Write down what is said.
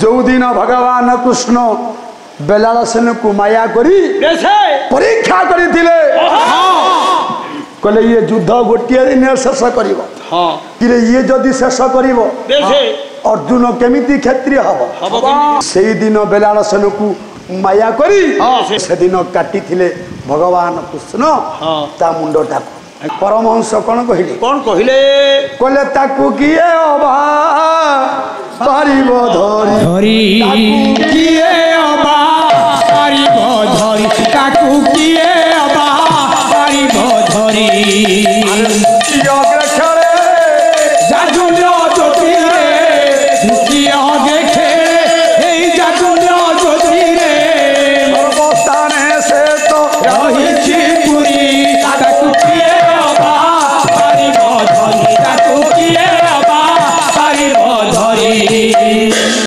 जो दिन भगवान कृष्ण बेलालसेन को माया करी परीक्षा करथिले कहले ये युद्ध गोटे दिन शेष कर ये जदि शेष कर अर्जुन केमिति क्षत्रिय हम से दिन बेलालसेन को माया करी से दिन काटी भगवान कृष्ण ता मुंडटा परमहंस कौन कहले कहले ताकू किए अभा पारिब धरी